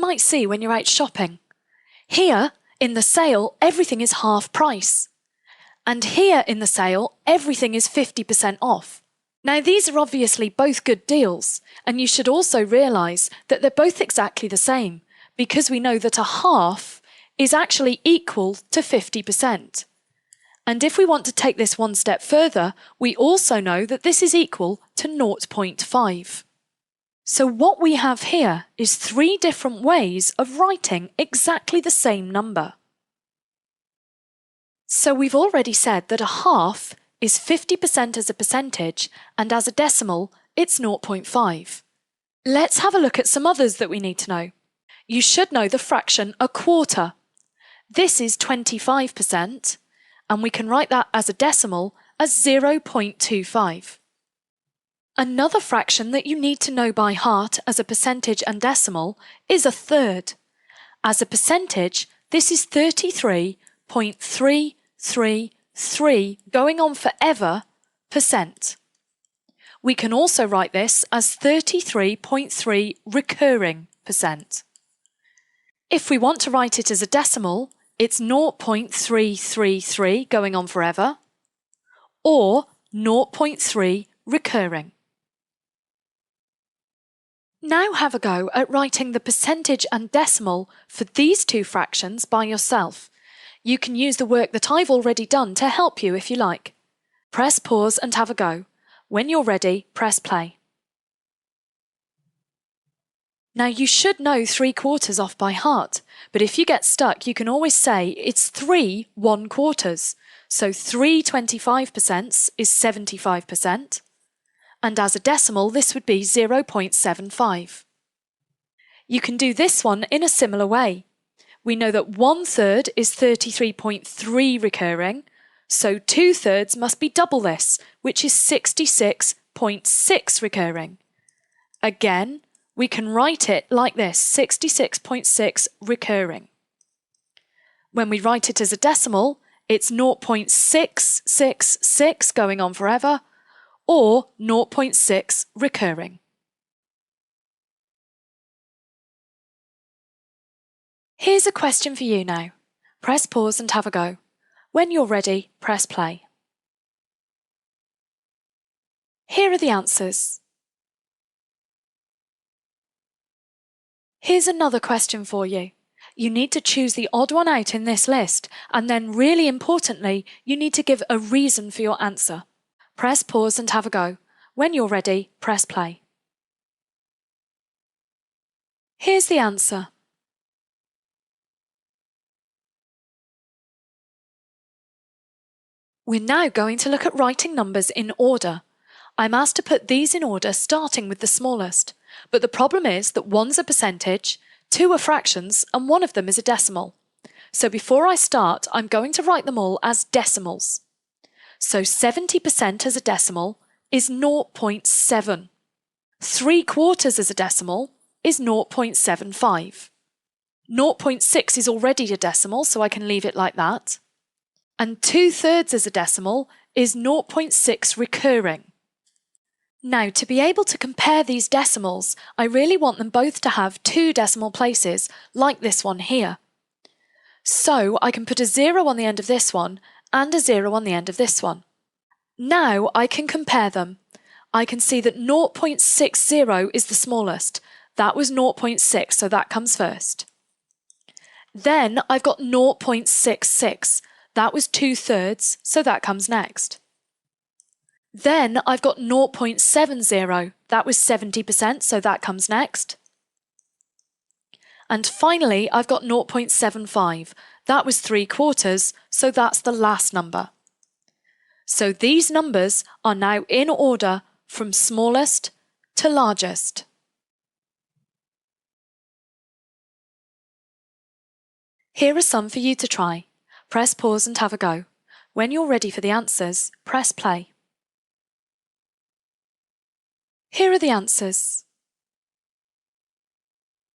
might see when you're out shopping. Here, in the sale, everything is half price. And here in the sale, everything is 50% off. Now these are obviously both good deals, and you should also realise that they're both exactly the same, because we know that a half is actually equal to 50%. And if we want to take this one step further, we also know that this is equal to 0.5. So what we have here is 3 different ways of writing exactly the same number. So we've already said that a half is 50% as a percentage, and as a decimal, it's 0.5. Let's have a look at some others that we need to know. You should know the fraction a quarter. This is 25%, and we can write that as a decimal as 0.25. Another fraction that you need to know by heart as a percentage and decimal is a third. As a percentage, this is 33.333 going on forever %. We can also write this as 33.3 recurring %. If we want to write it as a decimal, it's 0.333 going on forever, or 0.3 recurring. Now have a go at writing the percentage and decimal for these 2 fractions by yourself. You can use the work that I've already done to help you if you like. Press pause and have a go. When you're ready, press play. Now you should know 3/4 off by heart, but if you get stuck you can always say it's 3 1/4. So 3 25% is 75%, and as a decimal this would be 0.75. You can do this one in a similar way. We know that 1/3 is 33.3 recurring, so 2/3 must be double this, which is 66.6 recurring. Again, we can write it like this, 66.6 recurring. When we write it as a decimal, it's 0.666 going on forever, or 0.6 recurring. Here's a question for you now. Press pause and have a go. When you're ready, press play. Here are the answers. Here's another question for you. You need to choose the odd one out in this list, and then really importantly, you need to give a reason for your answer. Press pause and have a go. When you're ready, press play. Here's the answer. We're now going to look at writing numbers in order. I'm asked to put these in order starting with the smallest, but the problem is that one's a percentage, 2 are fractions, and one of them is a decimal. So before I start, I'm going to write them all as decimals. So 70% as a decimal is 0.7. 3/4 as a decimal is 0.75. 0.6 is already a decimal, so I can leave it like that. And 2/3 as a decimal is 0.6 recurring. Now, to be able to compare these decimals, I really want them both to have 2 decimal places, like this one here. So I can put a 0 on the end of this one and a 0 on the end of this one. Now I can compare them. I can see that 0.60 is the smallest. That was 0.6, so that comes first. Then I've got 0.66. That was 2/3, so that comes next. Then I've got 0.70, that was 70%, so that comes next. And finally, I've got 0.75, that was 3/4, so that's the last number. So these numbers are now in order from smallest to largest. Here are some for you to try. Press pause and have a go. When you're ready for the answers, press play. Here are the answers.